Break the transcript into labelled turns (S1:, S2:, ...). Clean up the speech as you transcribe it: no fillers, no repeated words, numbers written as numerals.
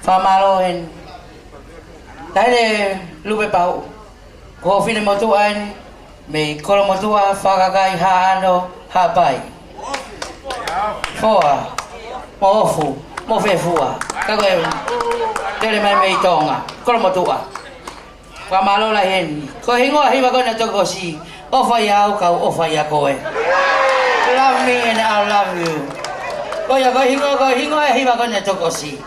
S1: Famalohin. Dahil lupa pau. Ko fine motuan me kolo motua fagagai haano hapai. Foa. Mofu. Mofefua. Kagoy. Dele mai me tonga. Kolo motua. Famalohin. Ko hingo hiwa ko na togosi. Ofa yau kau ofa ya koe. Love me and I love you. Ko hingo hiwa ko na togosi.